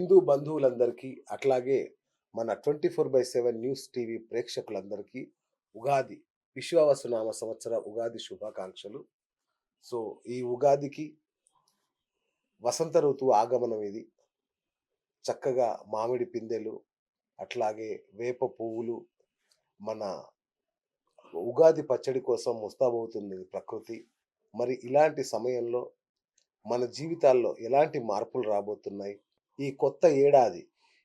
హిందూ బంధువులందరికీ అట్లాగే మన 24/7 న్యూస్ టీవీ ప్రేక్షకులందరికీ ఉగాది విశ్వావసునామ సంవత్సర ఉగాది శుభాకాంక్షలు. సో ఈ ఉగాదికి వసంత ఋతువు ఆగమనం ఇది. చక్కగా మామిడి పిందెలు, అట్లాగే వేప పువ్వులు, మన ఉగాది పచ్చడి కోసం ముస్తాబవుతుంది ప్రకృతి. మరి ఇలాంటి సమయంలో మన జీవితాల్లో ఎలాంటి మార్పులు రాబోతున్నాయి? ఈ కొత్త ఏడాది,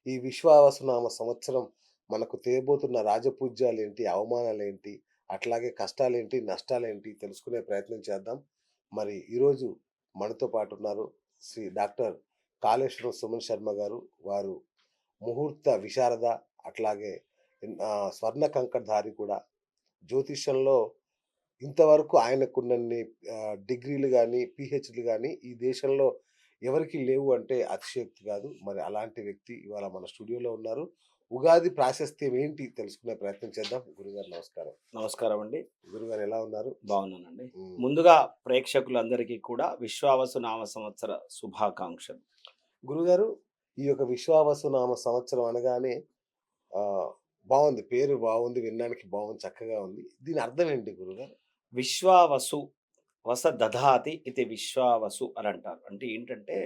ఈ విశ్వావసునామ సంవత్సరం మనకు తేబోతున్న రాజపూజ్యాలేంటి, అవమానాలేంటి, అట్లాగే కష్టాలేంటి, నష్టాలేంటి తెలుసుకునే ప్రయత్నం చేద్దాం. మరి ఈరోజు మనతో పాటు ఉన్నారు శ్రీ డాక్టర్ కాళేశ్వరం సుమన్ శర్మ గారు. వారు ముహూర్త విశారద, అట్లాగే స్వర్ణ కంకణధారి కూడా. జ్యోతిష్యంలో ఇంతవరకు ఆయనకున్నన్ని డిగ్రీలు గానీ, పీహెచ్‌డీలు గానీ ఈ దేశంలో ఎవరికీ లేవు అంటే అతిశయోక్తి కాదు. మరి అలాంటి వ్యక్తి ఇవాళ మన స్టూడియోలో ఉన్నారు. ఉగాది ప్రాశస్త్యం ఏంటి తెలుసుకునే ప్రయత్నం చేద్దాం. గురుగారు నమస్కారం. నమస్కారం అండి. గురుగారు ఎలా ఉన్నారు? బాగున్నానండి. హ్మ్. ముందుగా ప్రేక్షకులందరికీ కూడా విశ్వావసు నామ సంవత్సర శుభాకాంక్షలు. గురుగారు, ఈ యొక్క విశ్వావసునామ సంవత్సరం అనగానే ఆహ్, బావుంది. పేరు బావుంది. వినడానికి బావుంది. చక్కగా ఉంది. దీని అర్థం ఏంటి గురుగారు? విశ్వావసు వస దధాతి ఇది విశ్వావసు అని అంటారు. అంటే ఏంటంటే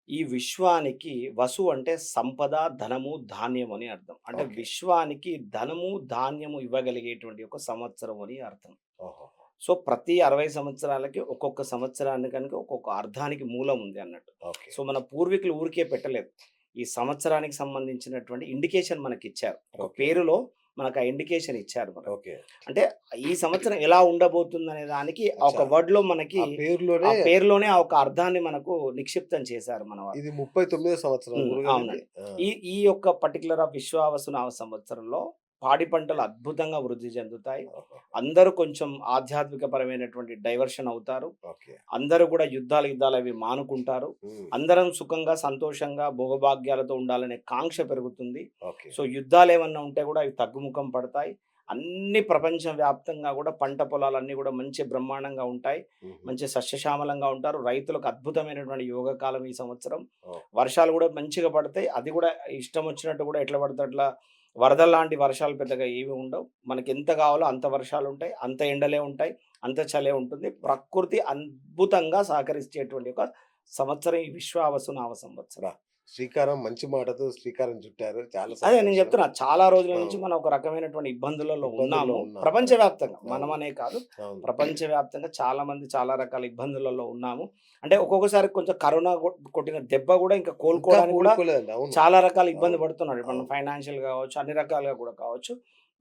ఈ విశ్వానికి వసు అంటే సంపద, ధనము, ధాన్యం అని అర్థం. అంటే ఓకే. విశ్వానికి ధనము, ధాన్యము ఇవ్వగలిగేటువంటి ఒక సంవత్సరం అని అర్థం. ఓహో! సో ప్రతి 60 సంవత్సరాలకి ఒక్కొక్క సంవత్సరానికి కనుక ఒక్కొక్క అర్థానికి మూలం ఉంది అన్నట్టు. ఓకే. సో మన పూర్వీకులు ఊరికే పెట్టలేదు. ఈ సంవత్సరానికి సంబంధించినటువంటి ఇండికేషన్ మనకిచ్చారు. ఒక ఓకే. పేరులో మనకు ఆ ఇండికేషన్ ఇచ్చారు మనకు. ఓకే. అంటే ఈ సంవత్సరం ఎలా ఉండబోతుందనే దానికి ఆ ఒక అచ్చా! వర్డ్‌లో మనకి ఆ పేరులోనే ఆ పేరులోనే ఆ ఒక అర్థాన్ని మనకు నిక్షిప్తం చేశారు మన వాళ్ళు. ఇది 39వ సంవత్సరం గురుగారు ఇది? అవునండి. ఆ! ఈ యొక్క పర్టిక్యులర్ విశ్వావసు నామ సంవత్సరంలో పాడి పంటలు అద్భుతంగా వృద్ధి చెందుతాయి. ఓహో! అందరూ కొంచెం ఆధ్యాత్మికపరమైనటువంటి డైవర్షన్ అవుతారు. ఓకే. అందరూ కూడా యుద్ధాలు అవి మానుకుంటారు. హ్మ్. అందరం సుఖంగా, సంతోషంగా, భోగభాగ్యాలతో ఉండాలనే కాంక్ష పెరుగుతుంది. ఓకే. సో యుద్ధాలేమన్నా ఉంటే కూడా అవి తగ్గుముఖం పడతాయి. అన్ని ప్రపంచవ్యాప్తంగా కూడా పంట పొలాలన్నీ కూడా మంచి బ్రహ్మాండంగా ఉంటాయి. హుహు. మంచి సస్యశ్యామలంగా ఉంటారు. రైతులకు అద్భుతమైనటువంటి యోగకాలం ఈ సంవత్సరం. ఓహ్! వర్షాలు కూడా మంచిగా పడతాయి. అది కూడా ఇష్టం వచ్చినట్టు కూడా ఎట్లా పడితే అట్లా వరదల్లాంటి వర్షాలు పెద్దగా ఏమి ఉండవు. మనకెంత కావాలో అంత వర్షాలుంటాయి. అంత ఎండలే ఉంటాయి. అంత చలే ఉంటుంది. ప్రకృతి అద్భుతంగా సహకరించేటువంటి ఒక సంవత్సరం ఈ విశ్వావసు నామ సంవత్సరం. అబ్బా! శ్రీకారం మంచి మాటతో శ్రీకారం చుట్టారు. చాలా అదే నేను సంతోషం. చెప్తున్నా. చాలా రోజుల నుంచి అవును. మనం ఒక రకమైనటువంటి ఇబ్బందులలో ఇబ్బందుల్లో ఉన్నాము. ఉన్నాం. ప్రపంచవ్యాప్తంగా అవును. మనమనే కాదు. అవును. ప్రపంచవ్యాప్తంగా చాలా మంది చాలా రకాల ఇబ్బందులలో ఉన్నాము. అంటే ఒక్కొక్కసారి కొంచెం కరోనా కొట్టిన దెబ్బ కూడా ఇంకా ఇంకా కోలుకోవడానికి కూడా కోలుకోలేదండి. అవును. చాలా రకాల ఇబ్బంది అవును. పడుతున్నాడు. మనం అవును. ఫైనాన్షియల్ కావచ్చు, అన్ని రకాలుగా కూడా కావచ్చు.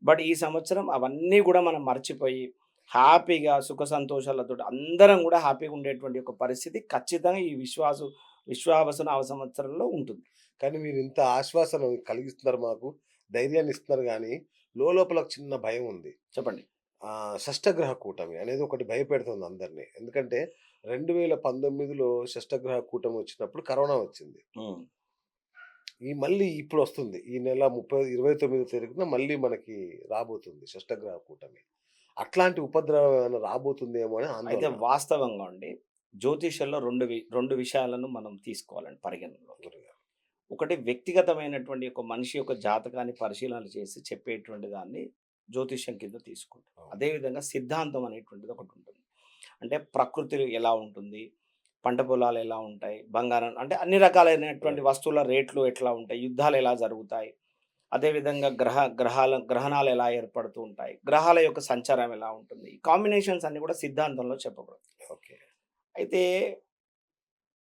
బట్ ఈ సంవత్సరం అవన్నీ కూడా మనం మర్చిపోయి హ్యాపీగా సుఖ సంతోషాలతోటి అందరం కూడా హ్యాపీగా ఉండేటువంటి ఒక పరిస్థితి ఖచ్చితంగా ఈ విశ్వావసు నామ సంవత్సరంలో ఉంటుంది. కానీ మీరింత ఆశ్వాసన కలిగిస్తున్నారు మాకు. ధైర్యాన్ని ఇస్తున్నారు గానీ, లోలోపల ఒక చిన్న భయం ఉంది. చెప్పండి. షష్టగ్రహ కూటమి అనేది ఒకటి భయపెడుతుంది అందరిని. ఎందుకంటే 2019లో షష్టగ్రహ కూటమి వచ్చినప్పుడు కరోనా వచ్చింది. హ్మ్. మళ్ళీ ఇప్పుడొస్తుంది. ఈ నెల 29 తారీఖున మళ్ళీ మనకి రాబోతుంది షష్టగ్రహ కూటమి. అట్లాంటి ఉపద్రవం ఏమైనా రాబోతుందేమో అని అయితే ఆందోళన. వాస్తవంగా అండి జ్యోతిష్యంలో 2 విషయాలను మనం తీసుకోవాలండి పరిగణనలోకి. గురుగారు. ఒకటి వ్యక్తిగతమైనటువంటి ఒక మనిషి యొక్క జాతకాన్ని పరిశీలన చేసి చెప్పేటువంటి దాన్ని జ్యోతిష్యం కింద తీసుకుంటాం. అవును. అదేవిధంగా సిద్ధాంతం అనేటువంటిది ఒకటి ఉంటుంది. అంటే ప్రకృతి ఎలా ఉంటుంది, పంట పొలాలు ఎలా ఉంటాయి, బంగారం అంటే అన్ని రకాలైనటువంటి రైట్. వస్తువుల రేట్లు ఎట్లా ఉంటాయి, యుద్ధాలు ఎలా జరుగుతాయి, అదేవిధంగా గ్రహాలు ఎలా ఏర్పడుతూ ఉంటాయి, గ్రహాల యొక్క సంచారం ఎలా ఉంటుంది, ఈ కాంబినేషన్స్ అన్ని కూడా సిద్ధాంతంలో చెప్పబడతాయి. ఓకే. అయితే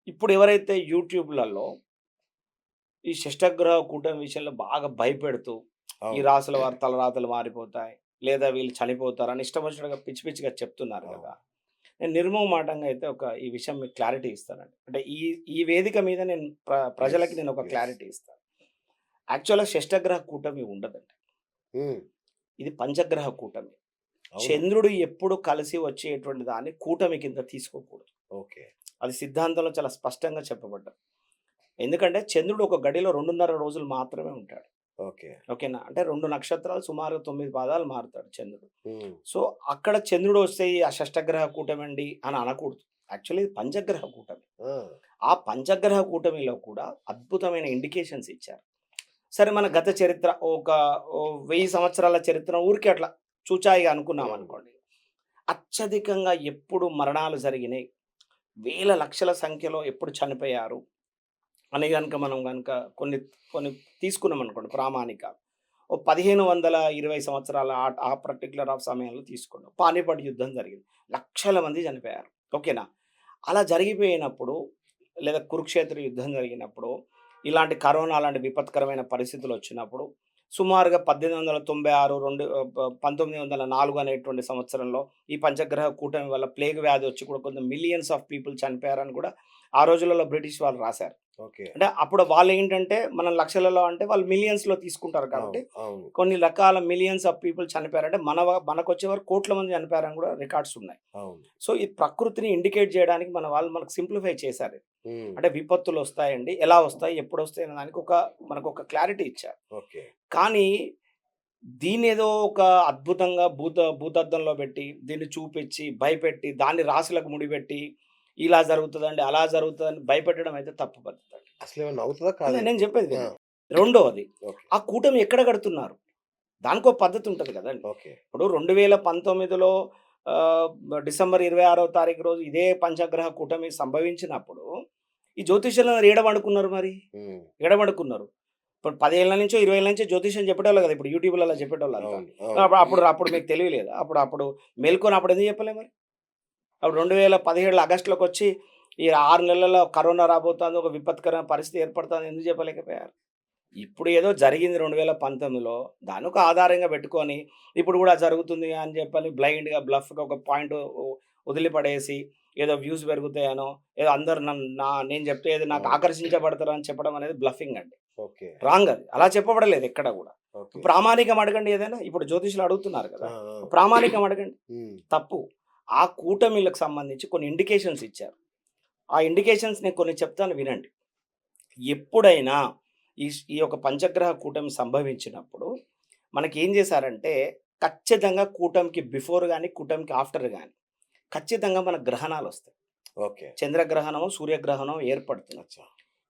ఇప్పుడు ఎవరైతే యూట్యూబ్‌లలో ఈ షష్టగ్రహ కూటమి విషయంలో బాగా భయపెడుతూ, ఈ అవును. రాసుల వారి తలరాతలు మారిపోతాయి, లేదా వీళ్ళు చనిపోతారని ఇష్టం వచ్చినట్టుగా పిచ్చి పిచ్చిగా చెప్తున్నారు అవును. కదా! నేను నిర్మోహమాటంగా అయితే ఈ విషయం మీకు క్లారిటీ ఇస్తానండి. అంటే ఈ ఈ వేదిక మీద నేను ప్లీజ్. ప్రజలకి నేను ఒక ప్లీజ్. క్లారిటీ ఇస్తాను. యాక్చువల్‌గా షష్టగ్రహ కూటమి ఉండదండి. హ్మ్. ఇది పంచగ్రహ కూటమి. అవునా? చంద్రుడు ఎప్పుడు కలిసి వచ్చేటువంటి దాన్ని కూటమి కింద తీసుకోకూడదు. ఓకే. అది సిద్ధాంతంలో చాలా స్పష్టంగా చెప్పబడ్డది. ఎందుకంటే చంద్రుడు ఒక గడిలో 2:30 రోజులు మాత్రమే ఉంటాడు. ఓకే. ఓకేనా? అంటే 2 నక్షత్రాలు సుమారుగా 9 పాదాలు మారుతాడు చంద్రుడు. హ్మ్. సో, అక్కడ చంద్రుడు వస్తే ఆ షష్టగ్రహ కూటమండి అని అనకూడదు. యాక్చువల్లీ ఇది పంచగ్రహ కూటమి. ఆ! ఆ పంచగ్రహ కూటమిలో కూడా అద్భుతమైన ఇండికేషన్స్ ఇచ్చారు. సరే మన గత చరిత్ర ఓ 1000 సంవత్సరాల చరిత్ర ఊరికే అట్లా చూచాయిగా అనుకున్నామనుకోండి. అత్యధికంగా ఎప్పుడు మరణాలు జరిగినాయి, వేల లక్షల సంఖ్యలో ఎప్పుడు చనిపోయారు అని గనుక మనం గనుక కొన్ని కొన్ని తీసుకున్నామనుకోండి ప్రామాణిక. ఓ 1520 సంవత్సరాల ఆ పర్టిక్యులర్ ఆఫ్ సమయంలో తీసుకోండి. పానిపట్ యుద్ధం జరిగింది. లక్షల మంది చనిపోయారు. ఓకేనా? అలా జరిగిపోయినప్పుడు లేదా కురుక్షేత్ర యుద్ధం జరిగినప్పుడు, ఇలాంటి కరోనా లాంటి విపత్కరమైన పరిస్థితులొచ్చినప్పుడు సుమారుగా 1896 1904 అనేటువంటి సంవత్సరంలో ఈ పంచగ్రహ కూటమి వల్ల ప్లేగ్ వ్యాధి వచ్చి కూడా కొంత మిలియన్స్ ఆఫ్ పీపుల్ చనిపోయారని కూడా ఆ రోజులలో బ్రిటిష్ వాళ్ళు రాశారు. ఓకే. అంటే అప్పుడు వాళ్ళేంటంటే మనం లక్షలలో అంటే వాళ్ళు మిలియన్స్‌లో తీసుకుంటారు కాబట్టి అవును. అవును. కొన్ని రకాల మిలియన్స్ ఆఫ్ పీపుల్ చనిపోయారంటే మనకొచ్చే వరకు కోట్ల మంది చనిపోయారని కూడా రికార్డ్స్ ఉన్నాయి. అవును. సో, ఈ ప్రకృతిని ఇండికేట్ చేయడానికి మన వాళ్ళు మనకు సింప్లిఫై చేశారు. హ్మ్. అంటే విపత్తులొస్తాయండి. ఎలా వస్తాయి? ఎప్పుడొస్తాయి? అనే దానికి మనకొక క్లారిటీ ఇచ్చారు. ఓకే. కానీ దీన్నేదో ఒక అద్భుతంగా భూతద్దంలో పెట్టి, దీన్ని చూపిచ్చి, భయపెట్టి, దాన్ని రాశులకు ముడిపెట్టి, ఇలా జరుగుతదండి, అలా జరుగుతదని భయపెట్టడం అయితే తప్పు పద్ధతండి. అసలేమన్నా అవుతదా? కాదా? నేను చెప్పేది ఆ! వినండి. రెండోది, ఓకే. ఆ కూటమి ఎక్కడ కడుతున్నారు? దానికో పద్ధతి ఉంటది గదండీ! ఓకే. ఇప్పుడు 2019లో ఆహ్, డిసెంబర్ 26వ తారీఖు రోజు ఇదే పంచగ్రహ కూటమి సంభవించినప్పుడు, ఈ జ్యోతిష్యులందరూ ఏడ పండుకున్నారు మరి? హ్మ్. ఏడ పండుకున్నారు? ఇప్పుడు 10 ఏళ్ల నుంచో, 20 ఏళ్ల నుంచో జ్యోతిష్యం చెప్పేటోళ్ళు గదా! ఇప్పుడు యూట్యూబ్‌లలో చెప్పేటోళ్ళంతా. అవును. అవును. అప్పుడు మీకు తెలివి లేదా? అప్పుడు మేల్కొని అప్పుడు ఎందుకు చెప్పలే మరి? అప్పుడు 2017 ఆగస్టులోకొచ్చి ఈ 6 నెలల్లో కరోనా రాబోతోంది, ఒక విపత్కరమైన పరిస్థితి ఏర్పడుతుందని ఎందుకు చెప్పలేకపోయారు? ఇప్పుడు ఏదో జరిగింది 2019లో దాన్ని ఒక ఆధారంగా పెట్టుకొని, ఇప్పుడు గూడా జరుగుతుంది అని చెప్పని బ్లైండ్‌గా, బ్లఫ్‌గా ఒక పాయింట్ వదిలిపడేసి, ఏదో వ్యూస్ పెరుగుతాయనో, ఏదో అందరూ నేను చెప్తే ఏదో నాకు అవును. ఆకర్షించబడతారని చెప్పడం అనేది బ్లఫింగ్ అండి. ఓకే. రాంగ్ అది. అలా చెప్పబడలేదు ఎక్కడ గూడా. ఓకే. ప్రామాణికం అడగండి ఏదైనా. ఇప్పుడు జ్యోతిషులు అడుగుతున్నారు ఆ! కదా! ఆ! ప్రామాణికం అడగండి. హ్మ్. తప్పు. ఆ కూటమిలకు సంబంధించి కొన్ని ఇండికేషన్స్ ఇచ్చారు. ఆ ఇండికేషన్స్ నేను కొన్ని చెప్తాను వినండి. ఎప్పుడైనా ఈ యొక్క పంచగ్రహ కూటమి సంభవించినప్పుడు మనకేం చేశారంటే, ఖచ్చితంగా కూటమికి బిఫోర్ గాని, కూటమికి ఆఫ్టర్ గాని ఖచ్చితంగా మనకు గ్రహణాలొస్తాయి. ఓకే. చంద్రగ్రహణము, సూర్యగ్రహణం ఏర్పడుతుంది. అచ్చా!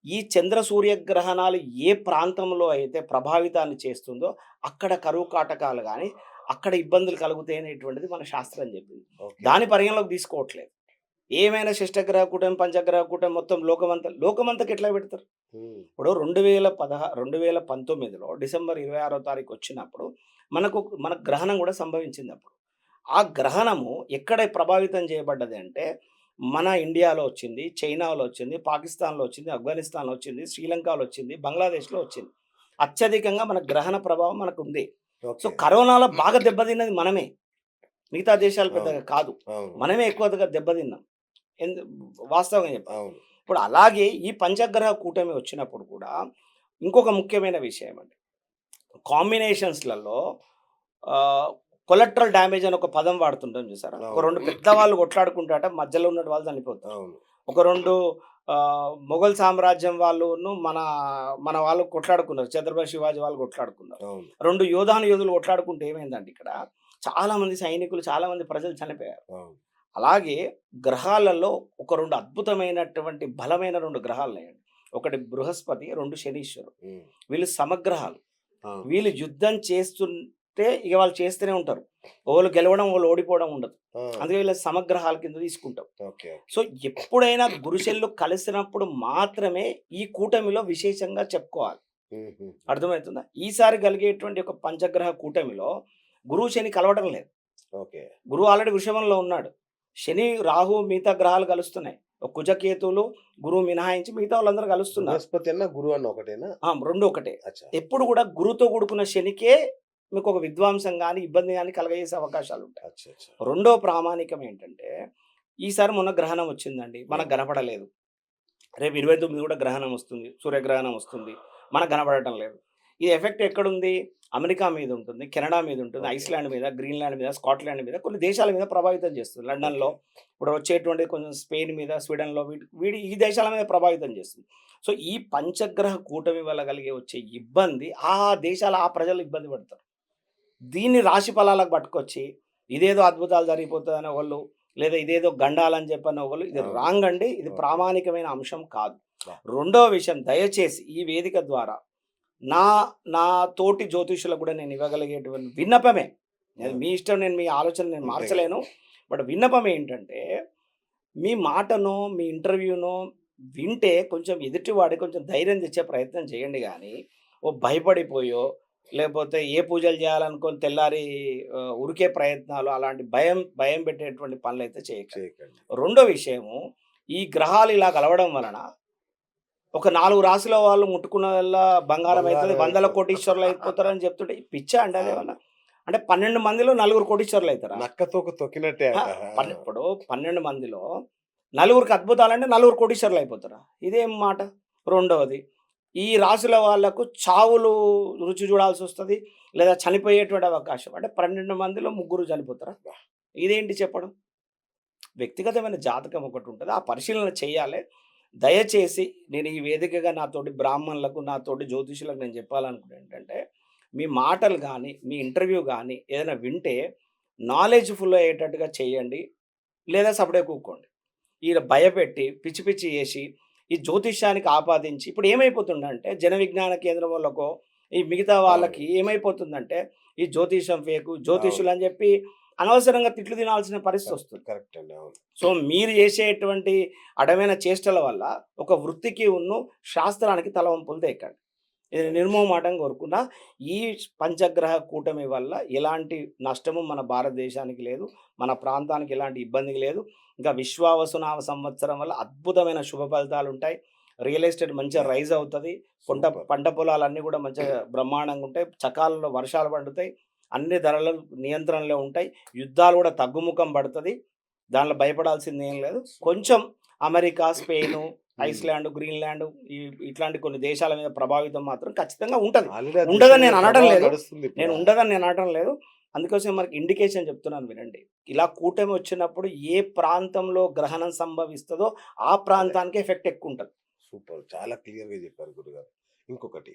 ఈ చంద్ర సూర్యగ్రహణాలు ఏ ప్రాంతంలో అయితే ప్రభావితాన్ని చేస్తుందో అక్కడ కరువు కాటకాలు గాని, అక్కడ ఇబ్బందులు కలుగుతాయి అనేటువంటిది మన శాస్త్రం చెప్పింది. ఓకే. దాన్ని పరిగణలోకి తీసుకోవట్లేదు. ఏమైనా షష్టగ్రహ కూటమి, పంచగ్రహ కూటమి మొత్తం లోకమంతకి ఎట్లా పెడతారు? హ్మ్. ఇప్పుడు 2019లో డిసెంబర్ 26వ తారీఖు వచ్చినప్పుడు మనకు గ్రహణం కూడా సంభవించిందప్పుడు. ఆ గ్రహణము ఎక్కడ ప్రభావితం చేయబడ్డది అంటే, మన ఇండియాలో వచ్చింది, చైనాలో వచ్చింది, పాకిస్తాన్‌లో వచ్చింది, ఆఫ్ఘనిస్తాన్‌లో వచ్చింది, శ్రీలంకలో వచ్చింది, బంగ్లాదేశ్‌లో వచ్చింది. అత్యధికంగా మన గ్రహణ ప్రభావం మనకుంది. So, okay. కరోనాలో బాగా దెబ్బతిన్నది మనమే. మిగతా దేశాలు అవును. పెద్దగా కాదు. అవును. మనమే ఎక్కువగా దెబ్బతిన్నాం. ఎందు వాస్తవంగా చెప్పాలి. అవును. ఇప్పుడు అలాగే ఈ పంచగ్రహ కూటమి వచ్చినప్పుడు కూడా ఇంకొక ముఖ్యమైన విషయం అండి. కాంబినేషన్స్‌లలో ఆహ్, కొలెటరల్ డామేజ్ అని ఒక పదం వాడుతుంటాం చూసారా? ఒక అవును. 2 పెద్దవాళ్ళు కొట్లాడుకుంటాట మధ్యలో ఉన్న వాళ్ళు చనిపోతారు. అవును. ఒక 2 మొఘల్ సామ్రాజ్యం వాళ్ళును మన వాళ్ళు కొట్లాడుకున్నారు. ఛత్రపతి శివాజీ వాళ్ళు కొట్లాడుకున్నారు. అవును. 2 యోధులు కొట్లాడుకుంటే ఏమైందంటే ఇక్కడ చాలా మంది సైనికులు, చాలా మంది ప్రజలు చనిపోయారు. అవును. అలాగే గ్రహాలలో ఒక 2 అద్భుతమైనటువంటి బలమైన 2 గ్రహాలున్నాయండి. ఒకటి బృహస్పతి, 2 శనీశ్వరుడు. హ్మ్. వీళ్ళు సమగ్రహాలు. అవును. వీళ్ళు యుద్ధం చేస్తుంటే ఇక వాళ్ళు చేస్తూనే ఉంటారు. ఓళ్ళు గెలవడం, ఓళ్ళు ఓడిపోవడం ఉండదు. ఆ! అందుకే వీళ్ళ సమగ్రహాల కింద తీసుకుంటాం. ఓకే. సో, ఎప్పుడైనా గురుశెల్లు కలిసినప్పుడు మాత్రమే ఈ కూటమిలో విశేషంగా చెప్పుకోవాలి. హుహు. అర్థమవుతుందా? ఈసారి కలిగేటువంటి ఒక పంచగ్రహ కూటమిలో గురువు, శని కలవడం లేదు. ఓకే. గురువు ఆల్రెడీ వృషభంలో ఉన్నాడు. శని, రాహు మిగతా గ్రహాలు కలుస్తున్నాయి. కుజకేతువులు, గురువు మినహాయించి మిగతా వాళ్ళందరూ కలుస్తున్నారు. బృహస్పతి అన్న, గురువు అన్న ఒకటేనా? 2 ఒకటే. అచ్చా! ఎప్పుడు కూడా గురువుతో కూడుకున్న శనికే మీకొక విధ్వంసం గాని, ఇబ్బంది గాని కలగజేసే అవకాశాలుంటాయి. అచ్చా! అచ్చా! రెండో ప్రామాణికం ఏంటంటే, ఈసారి మొన్న గ్రహణం వచ్చిందండి. మనకు అవును. కనపడలేదు. రేపు 29 కూడా గ్రహణం వస్తుంది. సూర్యగ్రహణం వస్తుంది. మనకు కనపడటం లేదు. ఈ ఎఫెక్ట్ ఎక్కడుంది? అమెరికా మీద ఉంటుంది. కెనడా మీద ఉంటుంది. ఓకే. ఐస్‌లాండ్ మీద, గ్రీన్‌లాండ్ మీద, స్కాట్లాండ్ మీద కొన్ని దేశాల మీద ప్రభావితం చేస్తుంది. లండన్‌లో ఓకే. ఇప్పుడు వచ్చేటువంటి కొంచెం స్పెయిన్ మీద, స్వీడన్‌లో ఈ దేశాల మీద ప్రభావితం చేస్తుంది. సో, ఈ పంచగ్రహ కూటమి వల్ల కలిగే వచ్చే ఇబ్బంది ఆ దేశాల ఆ ప్రజలు ఇబ్బంది పడతారు. దీన్ని రాశి ఫలాలకు పట్టుకొచ్చి ఇదేదో అద్భుతాలు జరిగిపోతాయని ఒకళ్ళు లేదా ఇదేదో గండాలని చెప్పని ఒకరు, ఇది అవును. రాంగ్ అండి. ఇది ఓకే. ప్రామాణికమైన అంశం కాదు. బా. రెండవ విషయం, దయచేసి ఈ వేదిక ద్వారా నా నా తోటి జ్యోతిష్యులకు కూడా నేను ఇవ్వగలిగేటువంటి విన్నపమే, అది మీ ఇష్టం, నేను మీ ఆలోచన నేను అంతే మార్చలేను. బట్ విన్నపం ఏంటంటే, మీ మాటనో మీ ఇంటర్వ్యూనో వింటే కొంచెం ఎదుటివాడికి కొంచెం ధైర్యం తెచ్చే ప్రయత్నం చేయండి కానీ, ఓ భయపడిపోయో లేకపోతే ఏ పూజలు చేయాలనుకొని తెల్లారి ఉరికే ప్రయత్నాలు, అలాంటి భయం భయం పెట్టేటువంటి పనులైతే చేయకండి. చేయకండి. రెండో విషయము, ఈ గ్రహాలు ఇలా కలవడం వలన ఒక 4 రాశుల వాళ్ళు ముట్టుకున్నదల్లా బంగారం అయితది, బంగారం వందల అయితది. కోటీశ్వరులు అయిపోతారని చెప్తుంటే పిచ్చా అండి అవును. అదేమన్నా? అంటే 12 మందిలో నలుగురు కోటీశ్వరులు అయితారా? నక్కతోక తొక్కినట్టే ఆ! అంట. ఇప్పుడు 12 మందిలో నలుగురికి అద్భుతాలంటే నలుగురు కోటీశ్వరులు అయిపోతారా? ఇదేం మాట? రెండవది, ఈ రాశుల వాళ్ళకు చావులు రుచి చూడాల్సొస్తది. లేదా చనిపోయేటువంటి అవకాశం. అంటే 12 మందిలో ముగ్గురు చనిపోతారా? ఇదేంటి చెప్పడం? వ్యక్తిగతమైన జాతకం ఒకటుంటది. ఆ పరిశీలన చేయాలె. దయచేసి నేను ఈ వేదికగా నాతోటి బ్రాహ్మణులకు, నాతోటి జ్యోతిషులకు నేను చెప్పాలనుకునేది ఏంటంటే, మీ మాటలు గానీ, మీ ఇంటర్వ్యూ గానీ ఏదైనా వింటే నాలెడ్జ్‌ఫుల్ అయ్యేటట్టుగా చేయండి. లేదా సపరేట్ కూకోండి. ఈడ భయపెట్టి, పిచ్చి పిచ్చి చేసి, ఈ జ్యోతిష్యానికి ఆపాదించి ఇప్పుడు ఏమైపోతుందంటే, జన విజ్ఞాన కేంద్రం వాళ్ళకో, ఈ మిగతా అవును. వాళ్ళకి ఏమైపోతుందంటే, ఈ జ్యోతిష్యం ఫేకు, అవును. జ్యోతిష్యులు అని చెప్పి అనవసరంగా తిట్లు తినాల్సిన పరిస్థితి వస్తుంది. కరెక్ట్ అండి. అవును. సో, మీరు చేసేటువంటి అడమైన చేష్టల వల్ల ఒక వృత్తికి శాస్త్రానికి తలవంపులు తెకండి. ఇది రైట్. నిర్మోహమాటంగా కోరుకున్నా. ఈ పంచగ్రహ కూటమి వల్ల ఎలాంటి నష్టము మన భారతదేశానికి లేదు. మన ప్రాంతానికి ఎలాంటి ఇబ్బంది లేదు. ఇంకా విశ్వావసునామ సంవత్సరం వల్ల అద్భుతమైన శుభ ఫలితాలుంటాయి. రియల్ ఎస్టేట్ మంచిగా యాహ్! రైజ్ అవుతది. సూపర్. పంట పొలాలన్నీ కూడా మంచిగా బ్రహ్మాండంగా ఉంటాయి. సకాలంలో వర్షాలు పండుతాయి. అన్ని ధరలు నియంత్రణలో ఉంటాయి. యుద్ధాలు కూడా తగ్గుముఖం పడతది. దాంట్లో భయపడాల్సిందేం లేదు. కొంచెం అమెరికా, స్పెయిను, హ్మ్. ఐస్‌లాండ్, గ్రీన్‌లాండ్ ఇట్లాంటి కొన్ని దేశాల మీద ప్రభావితం మాత్రం ఖచ్చితంగా ఉంటది. ఆల్రెడీ ఆ ఉండదని దిశగా నేను అనడం ప్రభావం లేదు. నడుస్తుంది ఇప్పుడు. నేను ఉండదని నేను అనడం లేదు. అందుకోసం మనకి ఇండికేషన్ చెప్తున్నాను వినండి. ఇలా కూటమి వచ్చినప్పుడు ఏ ప్రాంతంలో గ్రహణం సంభవిస్తదో ఆ అదే. ప్రాంతానికే ఎఫెక్ట్ ఎక్కువుంటది. సూపర్. చాలా క్లియర్‌గా చెప్పారు గురుగారు. ఇంకొకటి